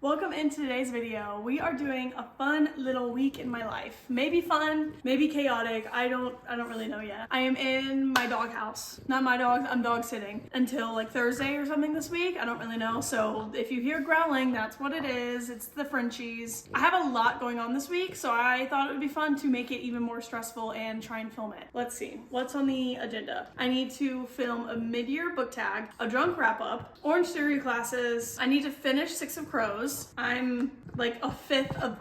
Welcome into today's video. We are doing a fun little week in my life. Maybe fun, maybe chaotic. I don't really know yet. I am in my doghouse. Not my dog, I'm dog sitting until like Thursday or something this week. I don't really know. So if you hear growling, that's what it is. It's the Frenchies. I have a lot going on this week, so I thought it would be fun to make it even more stressful and try and film it. Let's see, what's on the agenda? I need to film a mid-year book tag, a drunk wrap-up, Orange Theory classes. I need to finish Six of Crows. I'm like a fifth of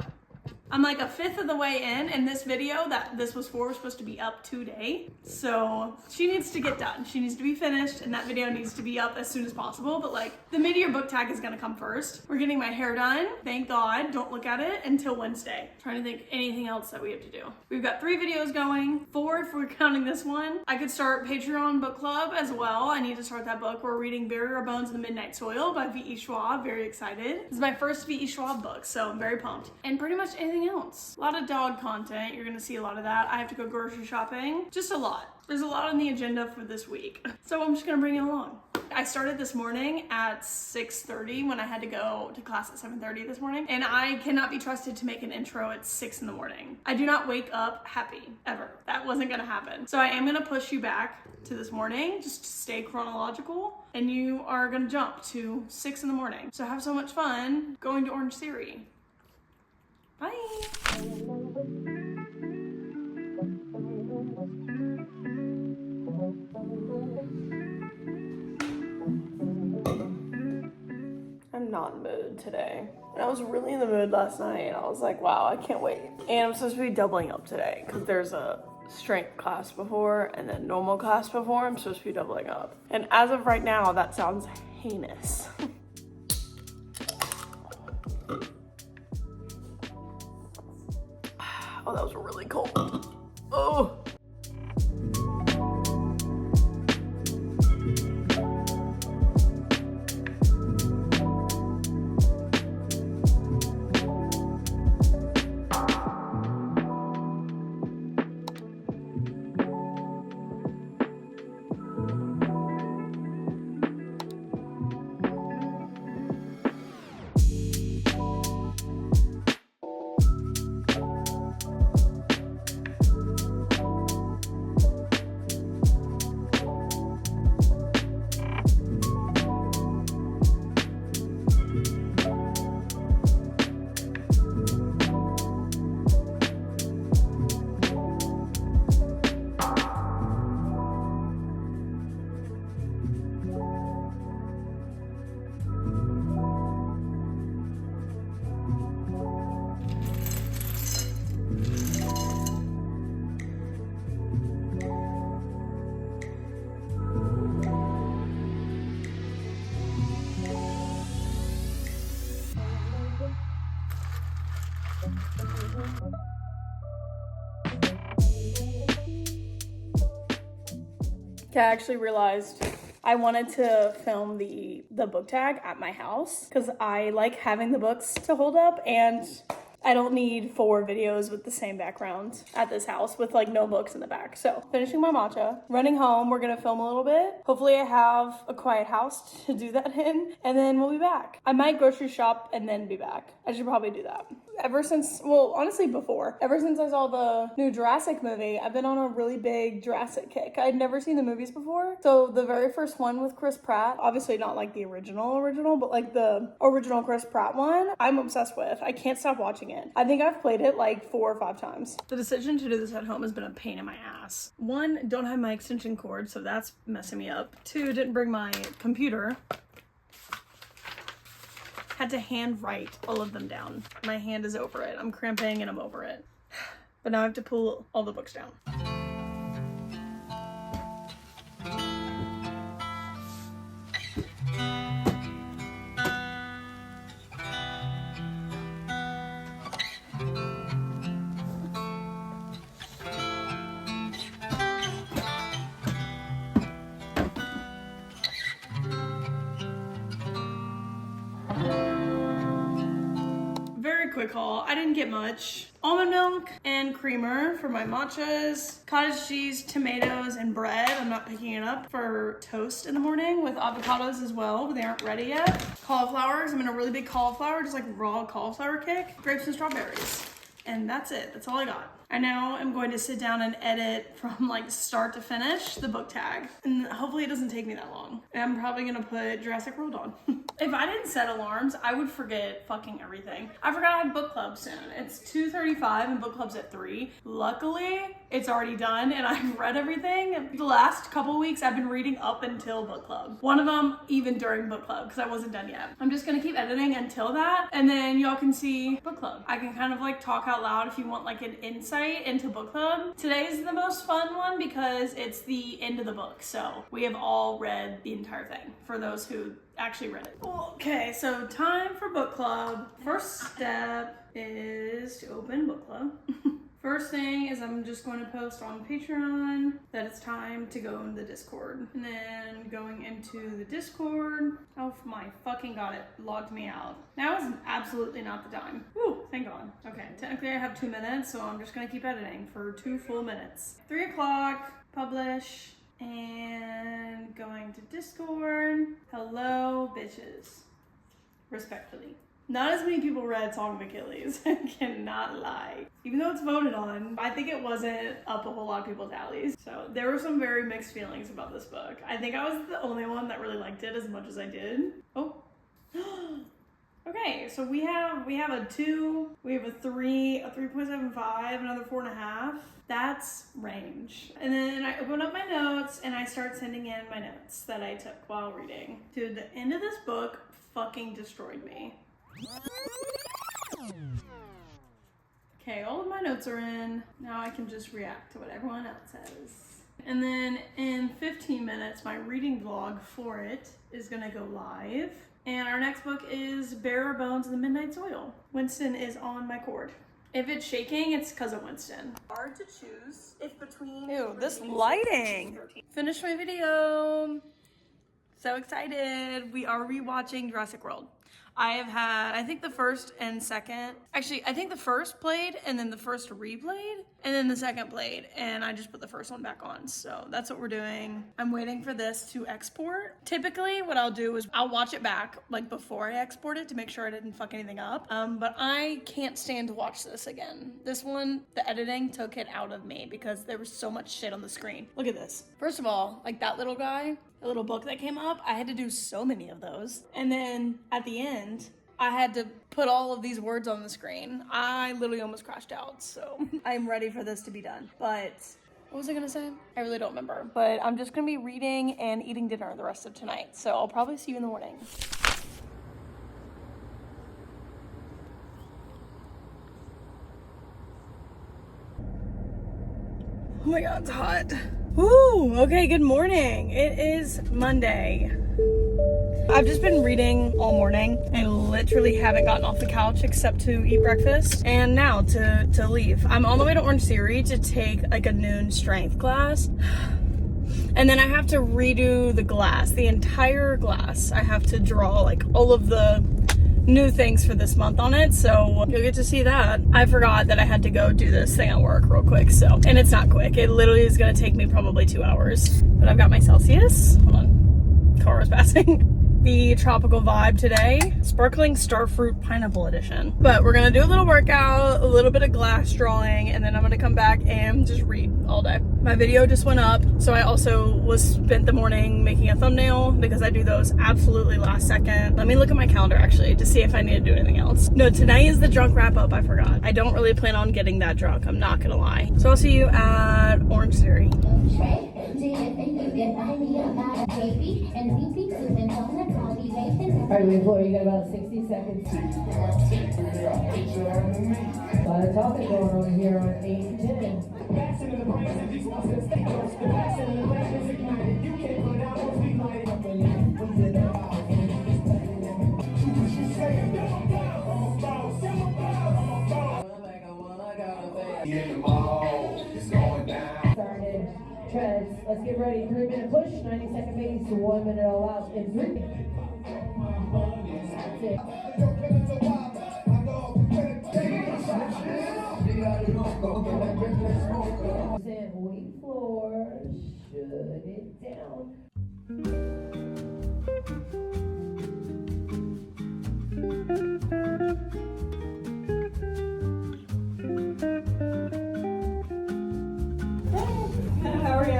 the way in this video that this was supposed to be up today. So she needs to get done. She needs to be finished and that video needs to be up as soon as possible. But like the mid-year book tag is gonna come first. We're getting my hair done. Thank God. Don't look at it until Wednesday. Trying to think anything else that we have to do. We've got 3 videos going, 4 if we're counting this one. I could start Patreon book club as well. I need to start that book. We're reading Bury Our Bones in the Midnight Soil by V.E. Schwab. Very excited. This is my first V.E. Schwab book, so I'm very pumped. And pretty much anything else. A lot of dog content. You're gonna see a lot of that. I have to go grocery shopping. Just a lot. There's a lot on the agenda for this week. So I'm just gonna bring you along. I started this morning at 6:30 when I had to go to class at 7:30 this morning. And I cannot be trusted to make an intro at 6 in the morning. I do not wake up happy, ever. That wasn't gonna happen. So I am gonna push you back to this morning, just to stay chronological. And you are gonna jump to 6 in the morning. So have so much fun going to Orange Theory. Bye. I'm not in the mood today. I was really in the mood last night and I was like, wow, I can't wait. And I'm supposed to be doubling up today because there's a strength class before and then normal class before. I'm supposed to be doubling up. And as of right now, that sounds heinous. Oh, that was really cold. Oh. Okay, I actually realized I wanted to film the book tag at my house because I like having the books to hold up and I don't need 4 videos with the same background at this house with like no books in the back. So finishing my matcha, running home, we're gonna film a little bit. Hopefully I have a quiet house to do that in and then we'll be back. I might grocery shop and then be back. I should probably do that. Ever since I saw the new Jurassic movie, I've been on a really big Jurassic kick. I'd never seen the movies before. So the very first one with Chris Pratt, obviously not like the original, but like the original Chris Pratt one, I'm obsessed with. I can't stop watching it. I think I've played it like 4 or 5 times. The decision to do this at home has been a pain in my ass. 1, don't have my extension cord, so that's messing me up. 2, didn't bring my computer. Had to hand write all of them down. My hand is over it. I'm cramping and I'm over it. But now I have to pull all the books down. Quick haul. I didn't get much. Almond milk and creamer for my matchas, cottage cheese, tomatoes, and bread. I'm not picking it up for toast in the morning with avocados as well, but they aren't ready yet. Cauliflowers, I'm in a really big cauliflower, just like raw cauliflower kick. Grapes and strawberries. And that's it, that's all I got. I now am going to sit down and edit from like start to finish the book tag. And hopefully it doesn't take me that long. And I'm probably gonna put Jurassic World on. If I didn't set alarms, I would forget fucking everything. I forgot I have book club soon. It's 2:35 and book club's at 3. Luckily, it's already done and I've read everything. The last couple weeks I've been reading up until book club. One of them even during book club because I wasn't done yet. I'm just gonna keep editing until that and then y'all can see book club. I can kind of like talk out loud if you want like an insight into book club. Today's the most fun one because it's the end of the book. So we have all read the entire thing for those who actually read it. Okay, so time for book club. First step is to open book club. First thing is I'm just going to post on Patreon that it's time to go into the Discord. And then going into the Discord, oh my fucking god, it logged me out. Now is absolutely not the time. Woo, thank god. Okay, technically I have 2 minutes, so I'm just gonna keep editing for 2 full minutes. 3 o'clock, publish, and going to Discord. Hello, bitches. Respectfully. Not as many people read Song of Achilles, I cannot lie. Even though it's voted on, I think it wasn't up a whole lot of people's alleys. So there were some very mixed feelings about this book. I think I was the only one that really liked it as much as I did. Oh. Okay, so we have a 2, we have a 3, a 3.75, another 4.5. That's range. And then I open up my notes and I start sending in my notes that I took while reading. Dude, the end of this book fucking destroyed me. Okay, all of my notes are in. Now I can just react to what everyone else says. And then in 15 minutes, my reading vlog for it is gonna go live. And our next book is Bearer Bones and the Midnight Soil. Winston is on my cord. If it's shaking, it's because of Winston. Hard to choose if between... Ew, this lighting! Finished my video. So excited. We are rewatching Jurassic World. I have had, I think the first and second, actually, I think the first played and then the first replayed and then the second played and I just put the first one back on. So that's what we're doing. I'm waiting for this to export. Typically what I'll do is I'll watch it back like before I export it to make sure I didn't fuck anything up. But I can't stand to watch this again. This one, the editing took it out of me because there was so much shit on the screen. Look at this. First of all, like that little guy, a little book that came up, I had to do so many of those. And then at the end, I had to put all of these words on the screen. I literally almost crashed out, so I'm ready for this to be done. But what was I gonna say? I really don't remember. But I'm just gonna be reading and eating dinner the rest of tonight, so I'll probably see you in the morning. Oh my god, it's hot. Woo! Okay, good morning. It is Monday. I've just been reading all morning. I literally haven't gotten off the couch except to eat breakfast and now to leave. I'm on the way to Orange Theory to take like a noon strength class. And then I have to redo the glass, the entire glass. I have to draw like all of the new things for this month on it, so you'll get to see that. I forgot that I had to go do this thing at work real quick, so, and it's not quick. It literally is gonna take me probably 2 hours. But I've got my Celsius. Hold on, car is passing. The tropical vibe today, sparkling starfruit pineapple edition. But we're gonna do a little workout, a little bit of glass drawing, and then I'm gonna come back and just read all day. My video just went up, so I also spent the morning making a thumbnail because I do those absolutely last second. Let me look at my calendar actually to see if I need to do anything else. No, tonight is the drunk wrap up, I forgot. I don't really plan on getting that drunk, I'm not gonna lie. So I'll see you at Orange Theory. Alright, wait for it. You got about 60 seconds. A lot of talking going on here on 8 and 10. Started. Treads. Let's get ready. 3-minute push, 90-second base, 1 minute all out in 3. Weight floor should Put it down. How are you?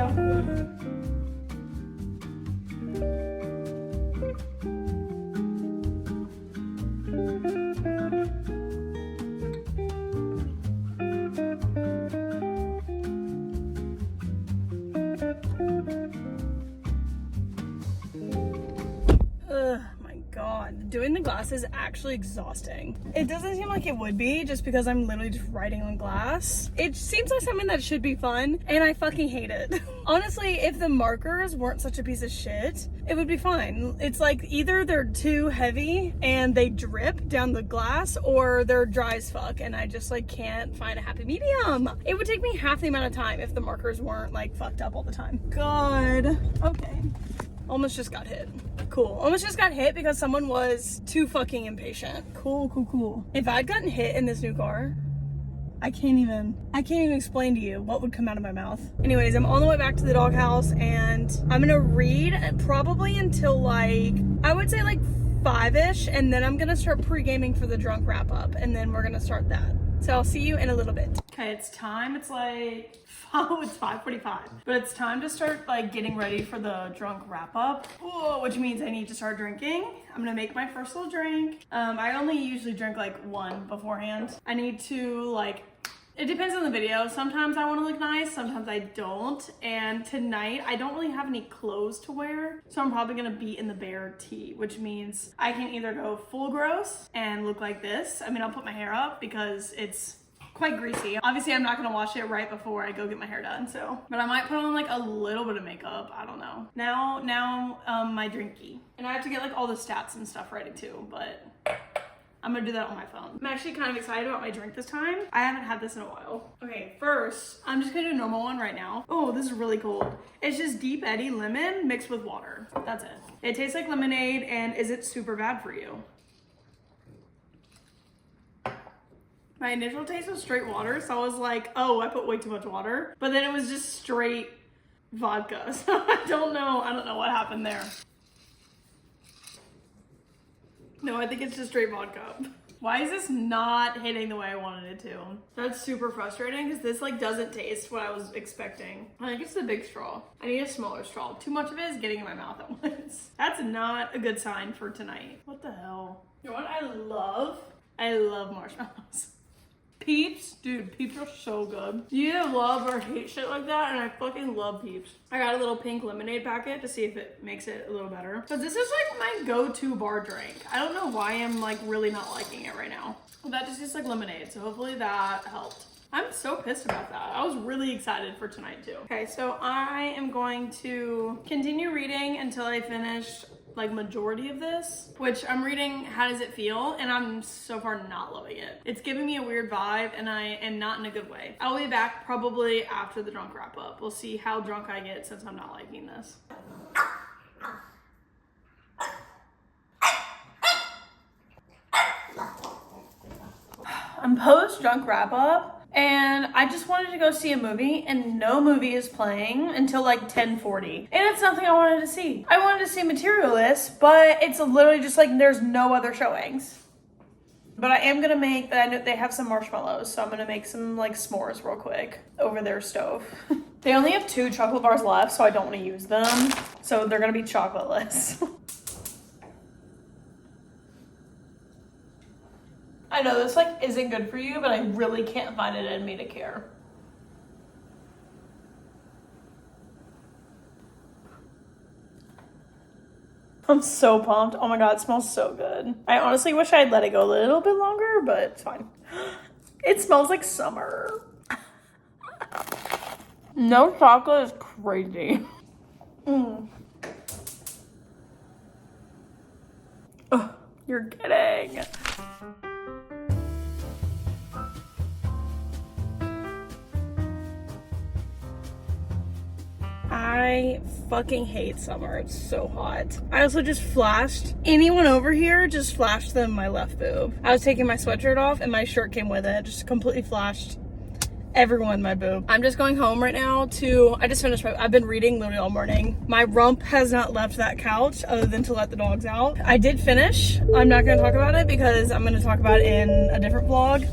Doing the glass is actually exhausting. It doesn't seem like it would be just because I'm literally just writing on glass. It seems like something that should be fun and I fucking hate it. Honestly, if the markers weren't such a piece of shit, it would be fine. It's like either they're too heavy and they drip down the glass or they're dry as fuck and I just like can't find a happy medium. It would take me half the amount of time if the markers weren't like fucked up all the time. God. Okay. Almost just got hit. Cool. Almost just got hit because someone was too fucking impatient. Cool, cool, cool. If I'd gotten hit in this new car, I can't even explain to you what would come out of my mouth. Anyways, I'm on the way back to the doghouse and I'm gonna read probably until like, I would say like 5-ish, and then I'm gonna start pre-gaming for the drunk wrap up and then we're gonna start that. So I'll see you in a little bit. Okay, it's time. It's like, oh, it's 5:45. But it's time to start like getting ready for the drunk wrap up. Whoa, which means I need to start drinking. I'm gonna make my first little drink. I only usually drink like one beforehand. I need to like, it depends on the video. Sometimes I want to look nice, sometimes I don't. And tonight I don't really have any clothes to wear. So I'm probably gonna be in the bare tee, which means I can either go full gross and look like this. I mean, I'll put my hair up because it's quite greasy. Obviously, I'm not gonna wash it right before I go get my hair done, so. But I might put on like a little bit of makeup, I don't know. Now, my drinky. And I have to get like all the stats and stuff ready too, but I'm gonna do that on my phone. I'm actually kind of excited about my drink this time. I haven't had this in a while. Okay, first, I'm just gonna do a normal one right now. Oh, this is really cool. It's just Deep Eddy lemon mixed with water. That's it. It tastes like lemonade, and is it super bad for you? My initial taste was straight water, so I was like, oh, I put way too much water. But then it was just straight vodka, so I don't know what happened there. No, I think it's just straight vodka. Why is this not hitting the way I wanted it to? That's super frustrating because this like doesn't taste what I was expecting. I think it's the big straw. I need a smaller straw. Too much of it is getting in my mouth at once. That's not a good sign for tonight. What the hell? You know what I love? I love marshmallows. Peeps, dude, Peeps are so good. You either love or hate shit like that, and I fucking love Peeps. I got a little pink lemonade packet to see if it makes it a little better. But this is like my go-to bar drink. I don't know why I'm like really not liking it right now. Well, that just tastes like lemonade, so hopefully that helped. I'm so pissed about that. I was really excited for tonight too. Okay, so I am going to continue reading until I finish like majority of this, which I'm reading How Does It Feel, and I'm so far not loving it. It's giving me a weird vibe and I am not in a good way. I'll be back probably after the drunk wrap up. We'll see how drunk I get since I'm not liking this. I'm post drunk wrap up and I just wanted to go see a movie and no movie is playing until like 10:40. And it's nothing I wanted to see. I wanted to see Materialist, but it's literally just like there's no other showings. But I am gonna make, I know they have some marshmallows, so I'm gonna make some like s'mores real quick over their stove. They only have 2 chocolate bars left, so I don't wanna use them. So they're gonna be chocolateless. I know this like isn't good for you, but I really can't find it in me to care. I'm so pumped. Oh my God, it smells so good. I honestly wish I'd let it go a little bit longer, but it's fine. It smells like summer. No chocolate is crazy. Oh, you're kidding. I fucking hate summer. It's so hot. I also just flashed anyone over here, just flashed them my left boob. I was taking my sweatshirt off and my shirt came with it. Just completely flashed everyone my boob. I'm just going home right now I just finished I've been reading literally all morning. My rump has not left that couch other than to let the dogs out. I did finish. I'm not gonna talk about it because I'm gonna talk about it in a different vlog.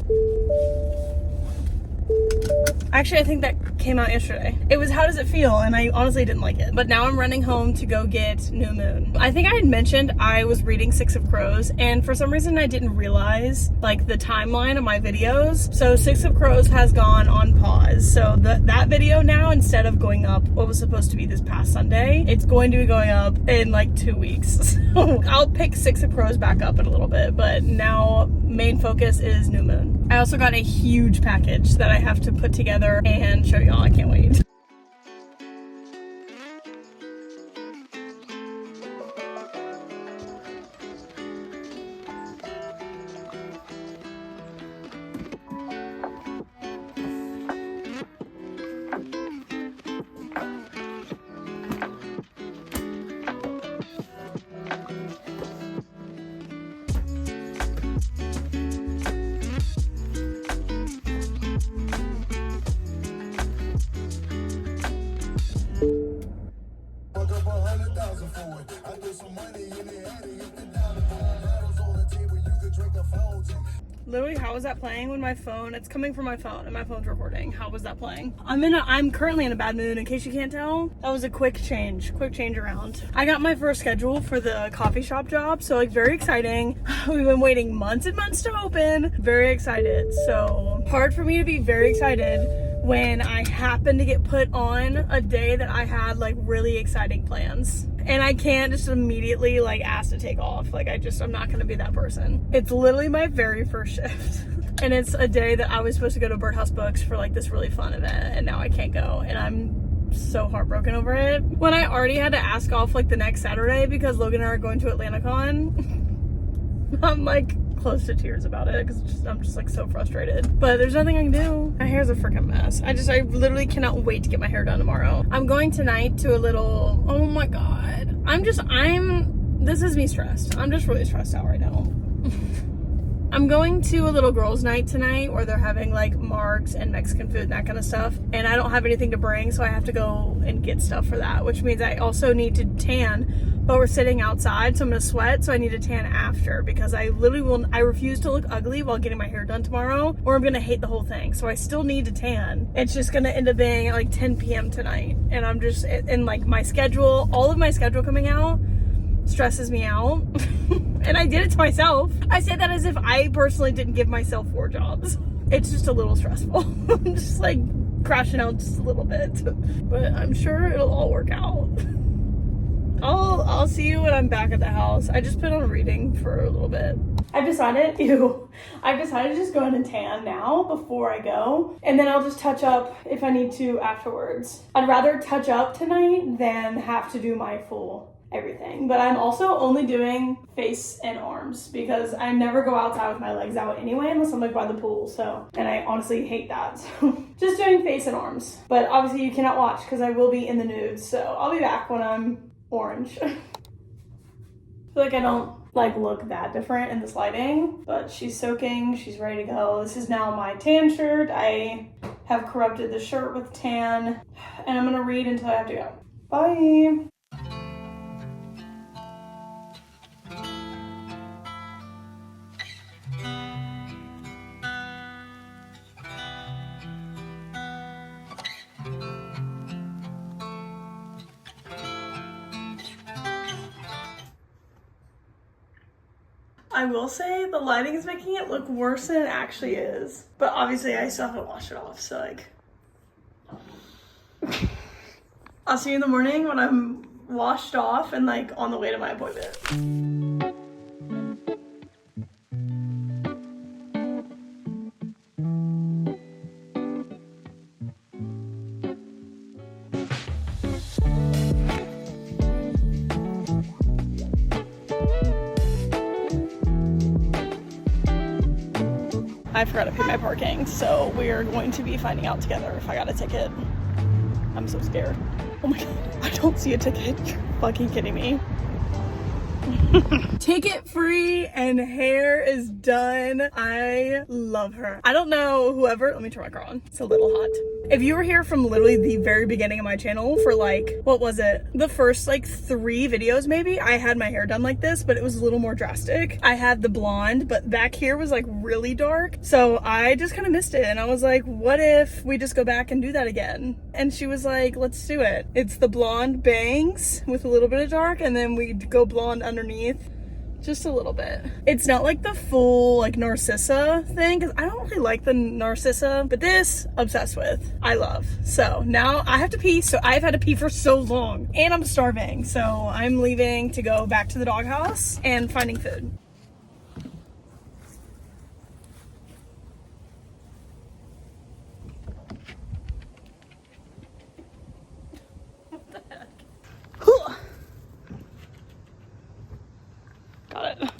Actually, I think that came out yesterday. It was How Does It Feel? And I honestly didn't like it. But now I'm running home to go get New Moon. I think I had mentioned I was reading Six of Crows, and for some reason I didn't realize like the timeline of my videos. So Six of Crows has gone on pause. So that video now, instead of going up what was supposed to be this past Sunday, it's going to be going up in like 2 weeks. So I'll pick Six of Crows back up in a little bit, but now main focus is New Moon. I also got a huge package that I have to put together and show y'all. I can't wait. Literally, how was that playing when my phone, it's coming from my phone and my phone's recording. How was that playing? I'm currently in a bad mood, in case you can't tell. That was a quick change around. I got my first schedule for the coffee shop job, so like very exciting. We've been waiting months and months to open. Very excited. So hard for me to be very excited when I happened to get put on a day that I had like really exciting plans. And I can't just immediately like ask to take off. Like I'm not gonna be that person. It's literally my very first shift. And it's a day that I was supposed to go to Birdhouse Books for like this really fun event, and now I can't go. And I'm so heartbroken over it. When I already had to ask off like the next Saturday because Logan and I are going to AtlantaCon, I'm like close to tears about it because I'm just like so frustrated. But there's nothing I can do. My hair's a freaking mess. I literally cannot wait to get my hair done tomorrow. I'm going tonight to a little, oh my god. This is me stressed. I'm just really stressed out right now. I'm going to a little girls' night tonight where they're having like margs and Mexican food and that kind of stuff. And I don't have anything to bring, so I have to go and get stuff for that, which means I also need to tan, but we're sitting outside, so I'm gonna sweat, so I need to tan after because I refuse to look ugly while getting my hair done tomorrow, or I'm gonna hate the whole thing. So I still need to tan. It's just gonna end up being at like 10 p.m. tonight. And I'm just, in like my schedule, all of my schedule coming out stresses me out. And I did it to myself. I say that as if I personally didn't give myself 4 jobs. It's just a little stressful. I'm just like crashing out just a little bit, but I'm sure it'll all work out. I'll see you when I'm back at the house. I just put on reading for a little bit. I've decided to just go in and tan now before I go, and then I'll just touch up if I need to afterwards. I'd rather touch up tonight than have to do my full everything. But I'm also only doing face and arms because I never go outside with my legs out anyway unless I'm like by the pool. So, and I honestly hate that. So just doing face and arms. But obviously you cannot watch because I will be in the nude. So I'll be back when I'm orange. I feel like I don't like look that different in this lighting, but she's soaking, she's ready to go. This is now my tan shirt. I have corrupted the shirt with tan, and I'm gonna read until I have to go. Bye. I will say the lighting is making it look worse than it actually is. But obviously I still have to wash it off, so like. I'll see you in the morning when I'm washed off and like on the way to my appointment. I forgot to pay my parking, so we're going to be finding out together if I got a ticket. I'm so scared. Oh my god, I don't see a ticket. You're fucking kidding me. Ticket free and hair is done. I love her. I don't know whoever, let me turn my car on. It's a little hot. If you were here from literally the very beginning of my channel for like, what was it? The first like 3 videos maybe, I had my hair done like this, but it was a little more drastic. I had the blonde, but back here was like really dark. So I just kind of missed it. And I was like, what if we just go back and do that again? And she was like, let's do it. It's the blonde bangs with a little bit of dark, and then we go blonde underneath. Just a little bit. It's not like the full like Narcissa thing, because I don't really like the Narcissa, but this, obsessed with. I love. So now I have to pee. So I've had to pee for so long and I'm starving. So I'm leaving to go back to the doghouse and finding food. What the heck? Got it.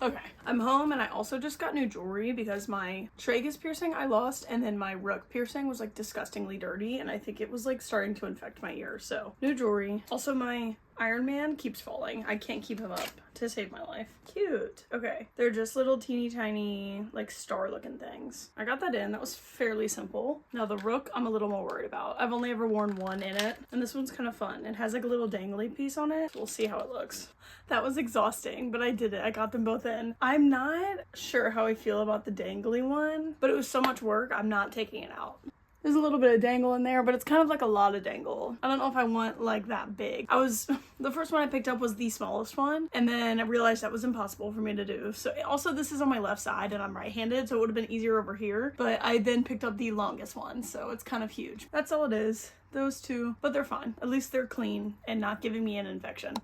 Okay, I'm home and I also just got new jewelry because my tragus piercing I lost, and then my rook piercing was like disgustingly dirty, and I think it was like starting to infect my ear. So new jewelry. Also my Iron Man keeps falling. I can't keep him up to save my life. Cute. Okay, they're just little teeny tiny like star looking things. I got that in. That was fairly simple. Now the rook I'm a little more worried about. I've only ever worn one in it, and this one's kind of fun. It has like a little dangly piece on it. We'll see how it looks. That was exhausting, but I did it. I got them both in. I'm not sure how I feel about the dangly one, but it was so much work, I'm not taking it out. There's a little bit of dangle in there, but it's kind of like a lot of dangle. I don't know if I want like that big. The first one I picked up was the smallest one, and then I realized that was impossible for me to do. So also this is on my left side and I'm right-handed, so it would have been easier over here, but I then picked up the longest one, so it's kind of huge. That's all it is. Those two, but they're fine. At least they're clean and not giving me an infection.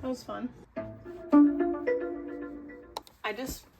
Was fun.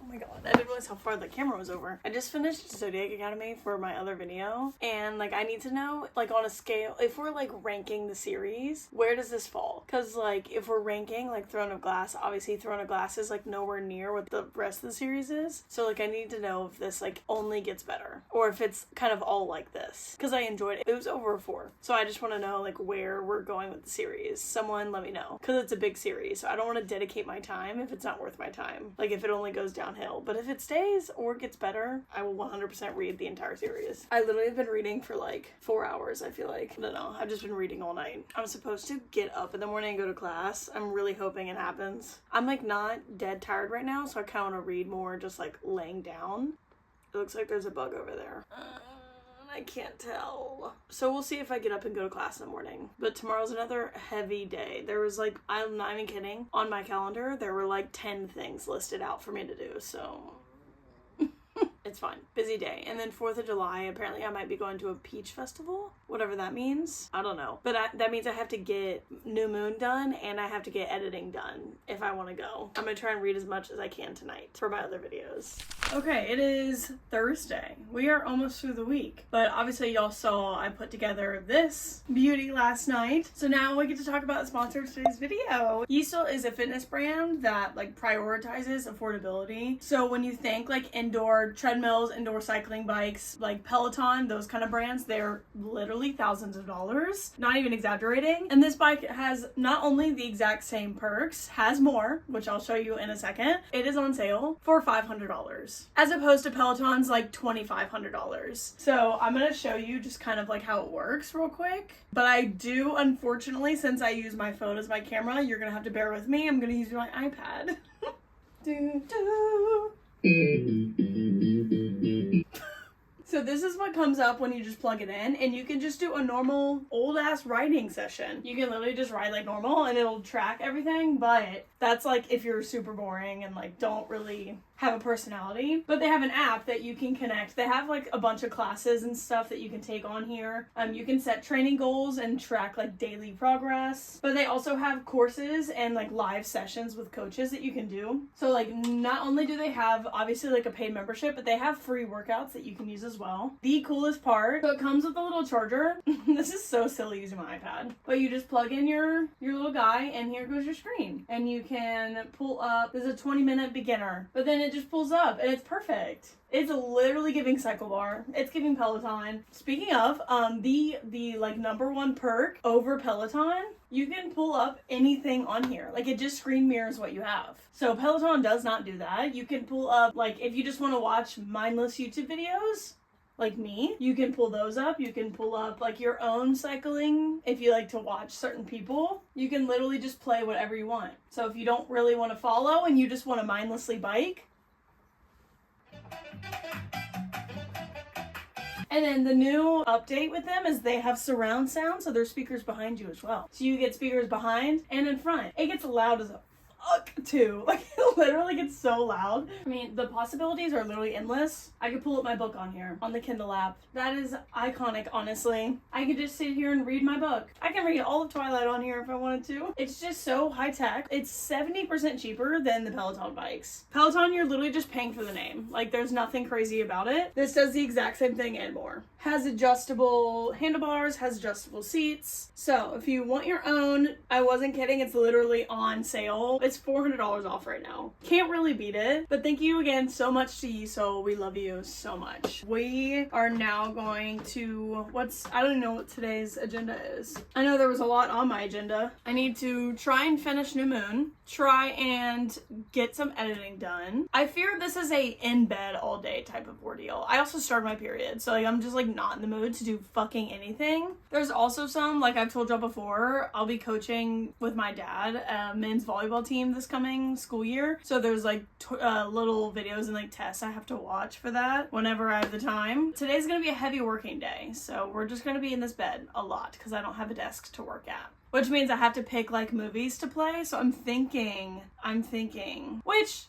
Oh my god, I didn't realize how far the camera was over. I just finished Zodiac Academy for my other video, and like I need to know, like on a scale, if we're like ranking the series, where does this fall? Because like if we're ranking like Throne of Glass, obviously Throne of Glass is like nowhere near what the rest of the series is. So like I need to know if this like only gets better, or if it's kind of all like this, because I enjoyed it. It was over a 4. So I just want to know like where we're going with the series. Someone let me know, because it's a big series, so I don't want to dedicate my time if it's not worth my time, like if it only goes downhill. But if it stays or gets better, I will 100% read the entire series. I literally have been reading for like 4 hours, I feel like. I don't know, I've just been reading all night. I'm supposed to get up in the morning and go to class. I'm really hoping it happens. I'm like not dead tired right now, so I kind of want to read more just like laying down. It looks like there's a bug over there. I can't tell. So we'll see if I get up and go to class in the morning. But tomorrow's another heavy day. There was like, I'm not even kidding, on my calendar there were like 10 things listed out for me to do, so It's fun. Busy day. And then 4th of July, apparently I might be going to a peach festival, whatever that means. I don't know. But that means I have to get New Moon done and I have to get editing done if I want to go. I'm going to try and read as much as I can tonight for my other videos. Okay, it is Thursday. We are almost through the week. But obviously y'all saw I put together this beauty last night. So now we get to talk about the sponsor of today's video. Yeasel is a fitness brand that like prioritizes affordability. So when you think like indoor treadmills, indoor cycling bikes, like Peloton, those kind of brands, they're literally thousands of dollars. Not even exaggerating. And this bike has not only the exact same perks, has more, which I'll show you in a second. It is on sale for $500 as opposed to Peloton's like $2,500. So I'm gonna show you just kind of like how it works real quick. But I do, unfortunately, since I use my phone as my camera, you're gonna have to bear with me. I'm gonna use my iPad. So this is what comes up when you just plug it in, and you can just do a normal old ass riding session. You can literally just ride like normal and it'll track everything, but that's like if you're super boring and like don't really have a personality. But they have an app that you can connect. They have like a bunch of classes and stuff that you can take on here. You can set training goals and track like daily progress. But they also have courses and like live sessions with coaches that you can do. So like not only do they have obviously like a paid membership, but they have free workouts that you can use as well. The coolest part, so it comes with a little charger. This is so silly using my iPad. But you just plug in your little guy and here goes your screen. And you can pull up, there's a 20-minute beginner, but then it just pulls up and it's perfect. It's literally giving Cycle Bar. It's giving Peloton. Speaking of, the like #1 perk over Peloton, you can pull up anything on here. Like it just screen mirrors what you have. So Peloton does not do that. You can pull up, like if you just want to watch mindless YouTube videos, like me, you can pull those up. You can pull up like your own cycling. If you like to watch certain people, you can literally just play whatever you want. So if you don't really want to follow and you just want to mindlessly bike. And then the new update with them is they have surround sound, so there's speakers behind you as well. So you get speakers behind and in front. It gets loud as a fuck too. Like it literally gets so loud. I mean, the possibilities are literally endless. I could pull up my book on here on the Kindle app. That is iconic, honestly. I could just sit here and read my book. I can read all of Twilight on here if I wanted to. It's just so high tech. It's 70% cheaper than the Peloton bikes. Peloton, you're literally just paying for the name. Like there's nothing crazy about it. This does the exact same thing and more. Has adjustable handlebars, has adjustable seats. So if you want your own, I wasn't kidding, it's literally on sale. It's $400 off right now. Can't really beat it. But thank you again so much to Yeasel. We love you so much. We are now going to, I don't know what today's agenda is. I know there was a lot on my agenda. I need to try and finish New Moon. Try and get some editing done. I fear this is a in bed all day type of ordeal. I also started my period, so like I'm just like not in the mood to do fucking anything. There's also some, like I've told y'all before, I'll be coaching with my dad a men's volleyball team this coming school year. So there's like little videos and like tests I have to watch for that whenever I have the time. Today's gonna be a heavy working day, so we're just gonna be in this bed a lot because I don't have a desk to work at. Which means I have to pick like movies to play. So I'm thinking, which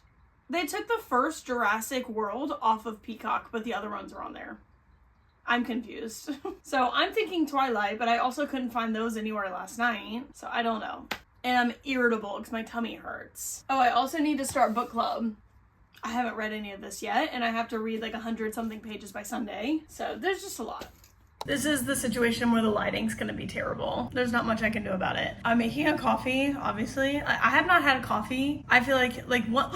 they took the first Jurassic World off of Peacock, but the other ones are on there. I'm confused. So I'm thinking Twilight, but I also couldn't find those anywhere last night. So I don't know. And I'm irritable because my tummy hurts. Oh, I also need to start book club. I haven't read any of this yet, and I have to read like 100-something pages by Sunday. So there's just a lot. This is the situation where the lighting's gonna be terrible. There's not much I can do about it. I'm making a coffee, obviously. I have not had a coffee. I feel like what?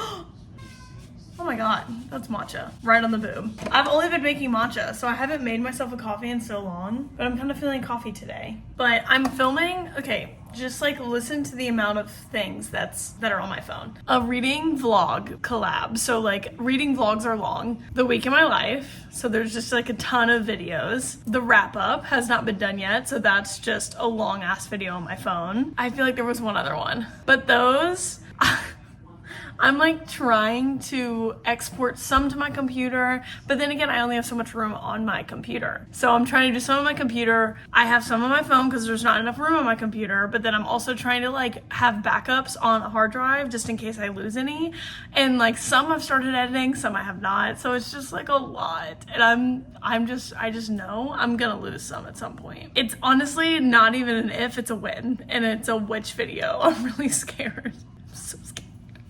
Oh my god, that's matcha. Right on the boob. I've only been making matcha, so I haven't made myself a coffee in so long, but I'm kind of feeling coffee today. But I'm filming, okay, just like listen to the amount of things that are on my phone. A reading vlog collab. So like reading vlogs are long. The week in my life. So there's just like a ton of videos. The wrap up has not been done yet. So that's just a long ass video on my phone. I feel like there was one other one, but those, I'm like trying to export some to my computer, but then again, I only have so much room on my computer. So I'm trying to do some on my computer. I have some on my phone because there's not enough room on my computer, but then I'm also trying to like have backups on a hard drive just in case I lose any. And like some I've started editing, some I have not. So it's just like a lot. And I just know I'm gonna lose some at some point. It's honestly not even an if, it's a when. And it's a which video. I'm really scared. I'm so scared.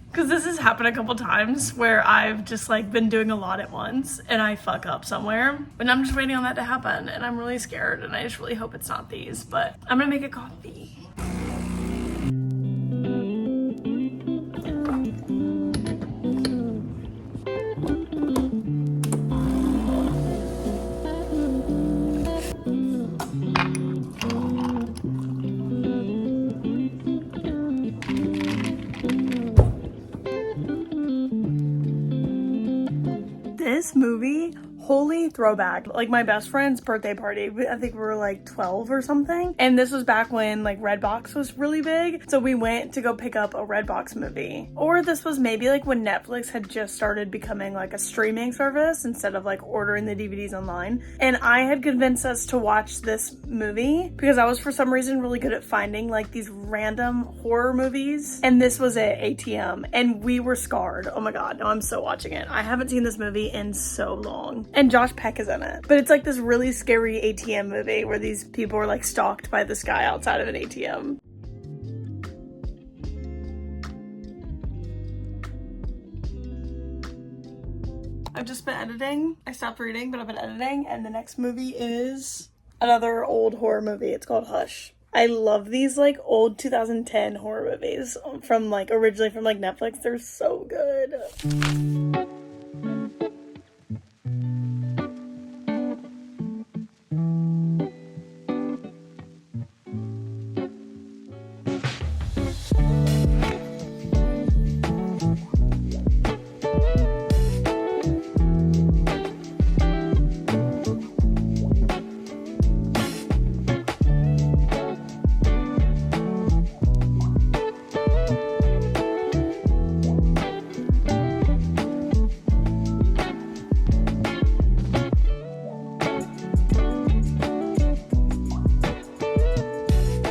Because this has happened a couple times where I've just like been doing a lot at once and I fuck up somewhere. And I'm just waiting on that to happen and I'm really scared and I just really hope it's not these, but I'm gonna make a coffee. This movie, holy throwback. Like my best friend's birthday party, I think we were like 12 or something. And this was back when like Redbox was really big. So we went to go pick up a Redbox movie. Or this was maybe like when Netflix had just started becoming like a streaming service instead of like ordering the DVDs online. And I had convinced us to watch this movie because I was for some reason really good at finding like these random horror movies. And this was at ATM and we were scarred. Oh my God, now I'm so watching it. I haven't seen this movie in so long. And Josh Peck is in it. But it's like this really scary ATM movie where these people are like stalked by this guy outside of an ATM. I've just been editing. I stopped reading, but I've been editing. And the next movie is another old horror movie. It's called Hush. I love these like old 2010 horror movies from like originally from like Netflix. They're so good.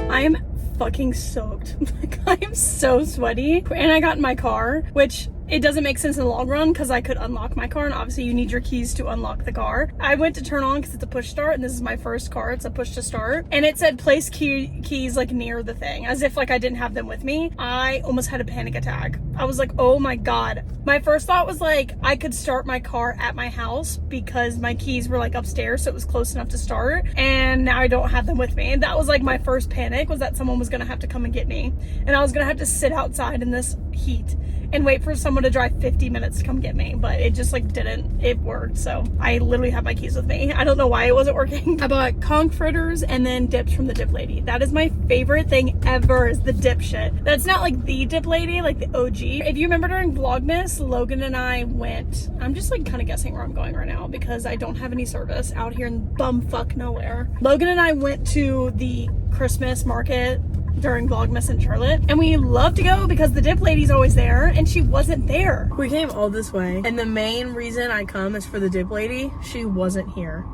I'm fucking soaked. Like, I am so sweaty. And I got in my car, which it doesn't make sense in the long run because I could unlock my car and obviously you need your keys to unlock the car. I went to turn on because it's a push start and this is my first car. It's a push to start. And it said place keys like near the thing as if like I didn't have them with me. I almost had a panic attack. I was like, oh my God. My first thought was like I could start my car at my house because my keys were like upstairs so it was close enough to start. And now I don't have them with me. And that was like my first panic was that someone was gonna have to come and get me. And I was gonna have to sit outside in this heat and wait for someone to drive 50 minutes to come get me, but it just like didn't. It worked, so I literally have my keys with me. I don't know why it wasn't working. I bought conch fritters and then dips from the Dip Lady. That is my favorite thing ever is the dip shit. That's not like the Dip Lady, like the OG. If you remember during Vlogmas, Logan and I went, I'm just like kind of guessing where I'm going right now because I don't have any service out here in bumfuck nowhere. Logan and I went to the Christmas market during Vlogmas in Charlotte and we love to go because the Dip Lady's always there and she wasn't there. We came all this way and the main reason I come is for the Dip Lady. She wasn't here.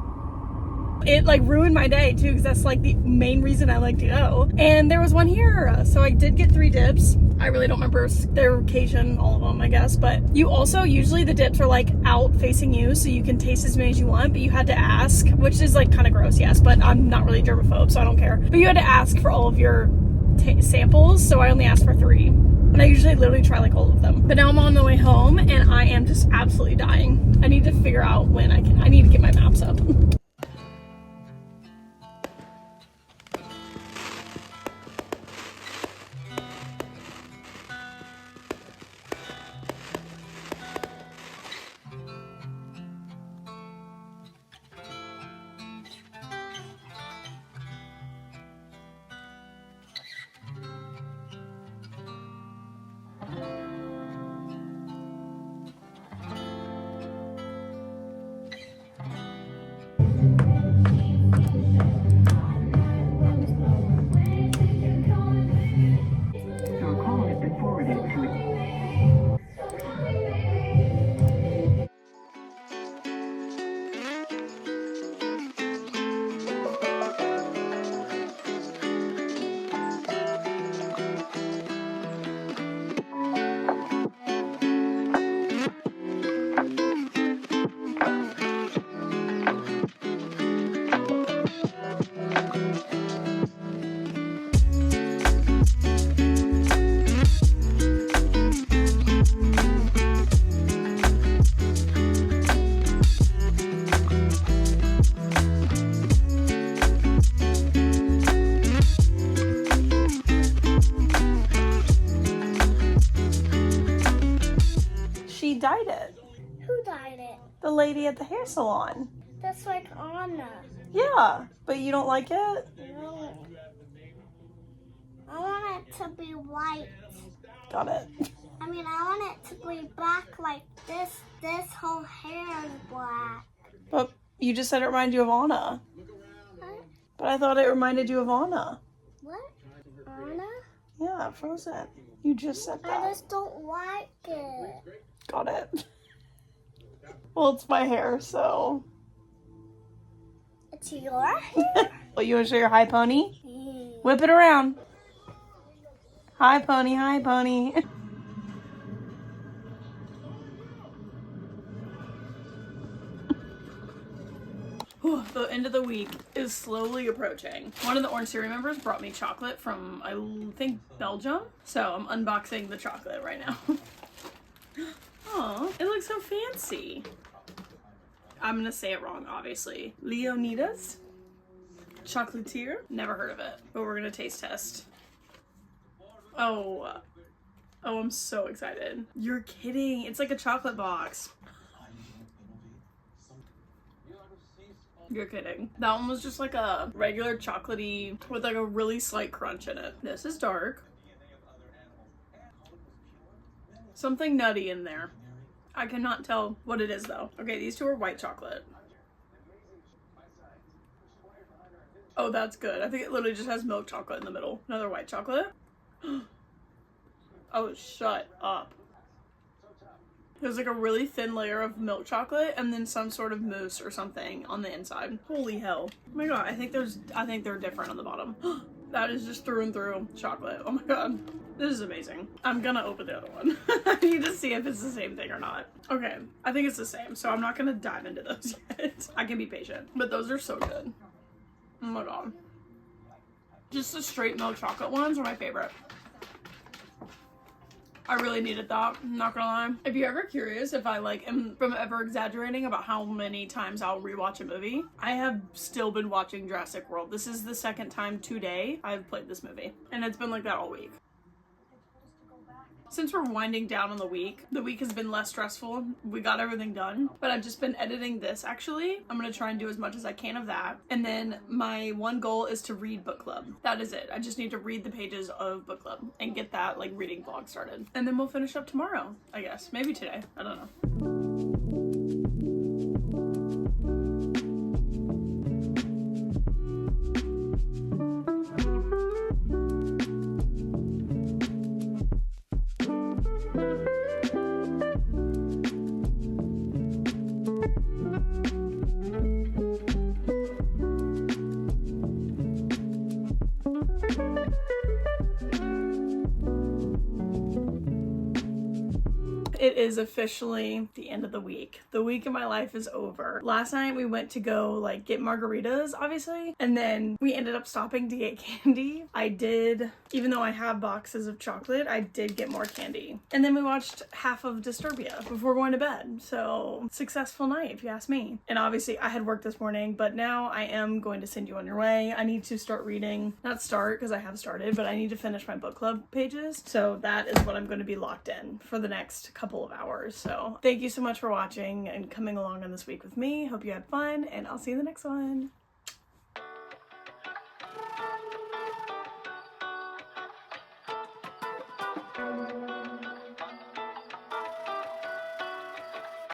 It like ruined my day too because that's like the main reason I like to go. And there was one here, so I did get 3 dips. I really don't remember their occasion, all of them I guess, but you also usually the dips are like out facing you so you can taste as many as you want, but you had to ask, which is like kind of gross, yes, but I'm not really germaphobe so I don't care. But you had to ask for all of your samples, so I only asked for 3 and I usually literally try like all of them. But now I'm on the way home and I am just absolutely dying. I need to figure out when I need to get my maps up. lady at the hair salon. That's like Anna. Yeah, but you don't like it? No. I want it to be white. Got it. I mean, I want it to be black like this. This whole hair is black. But you just said it reminded you of Anna. What? But I thought it reminded you of Anna. What? Anna? Yeah, Frozen. You just said I that. just don't like it. Got it. Well, it's my hair, so. It's your hair? Well, you want to show your high pony? Whip it around. Hi, pony. Hi, pony. Whew, the end of the week is slowly approaching. One of the Orange Theory members brought me chocolate from, I think, Belgium. So I'm unboxing the chocolate right now. Aw, it looks so fancy. I'm gonna say it wrong, obviously. Leonidas Chocolatier. Never heard of it, but we're gonna taste test. Oh, I'm so excited. You're kidding. It's like a chocolate box. You're kidding. That one was just like a regular chocolatey with like a really slight crunch in it. This is dark. Something nutty in there. I cannot tell what it is though. Okay, these two are white chocolate. Oh, that's good. I think it literally just has milk chocolate in the middle. Another white chocolate. Oh, shut up. There's like a really thin layer of milk chocolate and then some sort of mousse or something on the inside. Holy hell. Oh my god, I think they're different on the bottom. That is just through and through chocolate. Oh my god. This is amazing. I'm gonna open the other one. I need to see if it's the same thing or not. Okay, I think it's the same, so I'm not gonna dive into those yet. I can be patient. But those are so good. Oh my god. Just the straight milk chocolate ones are my favorite. I really needed that, I'm not gonna lie. If you're ever curious if I am from ever exaggerating about how many times I'll rewatch a movie, I have still been watching Jurassic World. This is the second time today I've played this movie. And it's been like that all week. Since we're winding down on the week has been less stressful. We got everything done, but I've just been editing this actually. I'm gonna try and do as much as I can of that. And then my one goal is to read book club. That is it. I just need to read the pages of book club and get that like reading vlog started. And then we'll finish up tomorrow, I guess. Maybe today, I don't know. It is officially the end of the week. The week of my life is over. Last night we went to go like get margaritas, obviously, and then we ended up stopping to get candy. I did, even though I have boxes of chocolate, I did get more candy. And then we watched half of Disturbia before going to bed. So successful night if you ask me. And obviously I had work this morning, but now I am going to send you on your way. I need to start reading, not start because I have started, but I need to finish my book club pages. So that is what I'm going to be locked in for the next couple of hours. So thank you so much for watching and coming along on this week with me. Hope you had fun, and I'll see you in the next one.